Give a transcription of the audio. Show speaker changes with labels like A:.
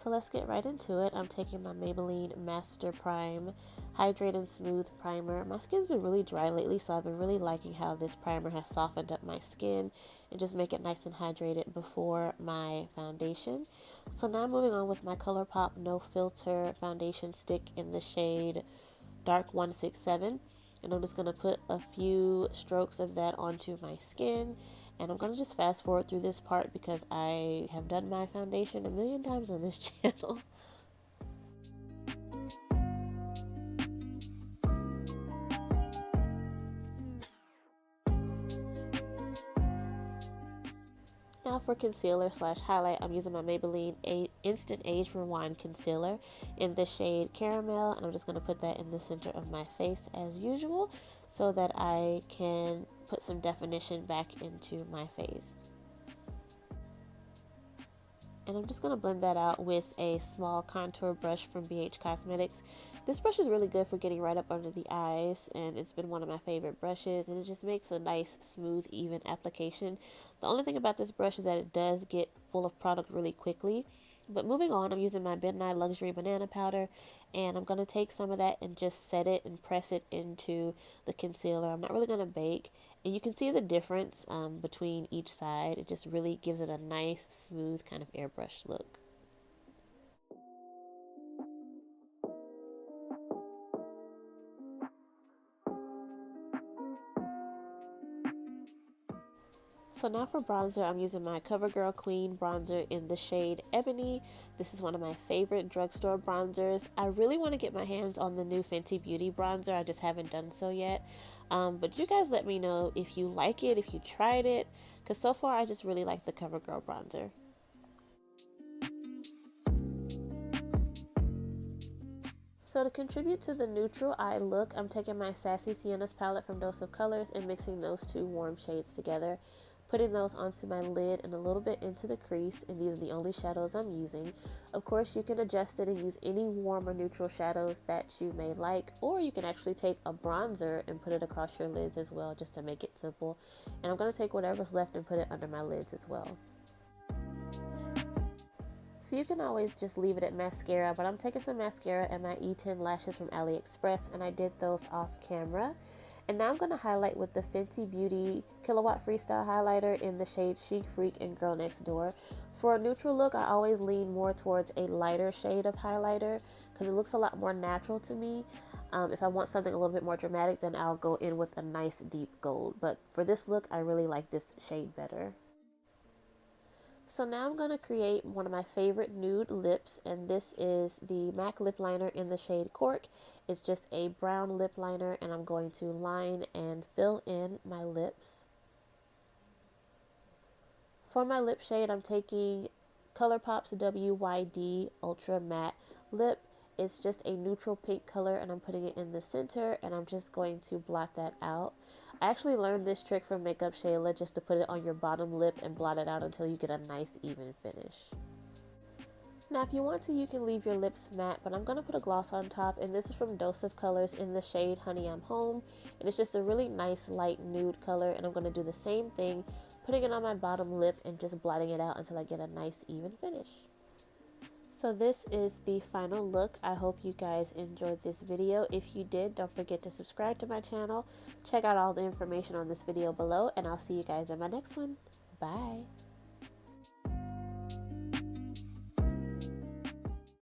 A: So let's get right into it. I'm taking my Maybelline Master Prime Hydrate and Smooth Primer. My skin's been really dry lately, so I've been really liking how this primer has softened up my skin and just make it nice and hydrated before my foundation. So now moving on with my ColourPop No Filter Foundation Stick in the shade Dark 167. And I'm just going to put a few strokes of that onto my skin. And I'm going to just fast forward through this part because I have done my foundation a million times on this channel. Now for concealer slash highlight, I'm using my Maybelline Instant Age Rewind Concealer in the shade Caramel. And I'm just going to put that in the center of my face as usual so that I can put some definition back into my face. And I'm just going to blend that out with a small contour brush from BH Cosmetics. This brush is really good for getting right up under the eyes, and it's been one of my favorite brushes, and it just makes a nice, smooth, even application. The only thing about this brush is that it does get full of product really quickly. But moving on, I'm using my Ebony Luxury Banana Powder, and I'm going to take some of that and just set it and press it into the concealer. I'm not really going to bake, and you can see the difference between each side. It just really gives it a nice, smooth kind of airbrush look. So now for bronzer, I'm using my Covergirl Queen bronzer in the shade Ebony. This is one of my favorite drugstore bronzers. I really want to get my hands on the new Fenty Beauty bronzer. I just haven't done so yet. But you guys let me know if you like it, if you tried it, because so far I just really like the Covergirl bronzer. So to contribute to the neutral eye look, I'm taking my Sassy Sienna's palette from Dose of Colors and mixing those two warm shades together, putting those onto my lid and a little bit into the crease, and these are the only shadows I'm using. Of course, you can adjust it and use any warm or neutral shadows that you may like, or you can actually take a bronzer and put it across your lids as well, just to make it simple. And I'm going to take whatever's left and put it under my lids as well. So you can always just leave it at mascara, but I'm taking some mascara and my E10 lashes from AliExpress, and I did those off camera. And now I'm going to highlight with the Fenty Beauty Killawatt Freestyle highlighter in the shade Chic, Phreak, and Girl Next Door. For a neutral look, I always lean more towards a lighter shade of highlighter because it looks a lot more natural to me. If I want something a little bit more dramatic, then I'll go in with a nice deep gold. But for this look, I really like this shade better. So now I'm going to create one of my favorite nude lips, and this is the MAC lip liner in the shade Cork. It's just a brown lip liner, and I'm going to line and fill in my lips. For my lip shade, I'm taking ColourPop's WYD Ultra Matte Lip. It's just a neutral pink color, and I'm putting it in the center, and I'm just going to blot that out. I actually learned this trick from Makeup Shayla, just to put it on your bottom lip and blot it out until you get a nice even finish. Now if you want to, you can leave your lips matte, but I'm going to put a gloss on top, and this is from Dose of Colors in the shade Honey I'm Home, and it's just a really nice light nude color, and I'm going to do the same thing, putting it on my bottom lip and just blotting it out until I get a nice even finish. So this is the final look. I hope you guys enjoyed this video. If you did, don't forget to subscribe to my channel. Check out all the information on this video below, and I'll see you guys in my next one. Bye.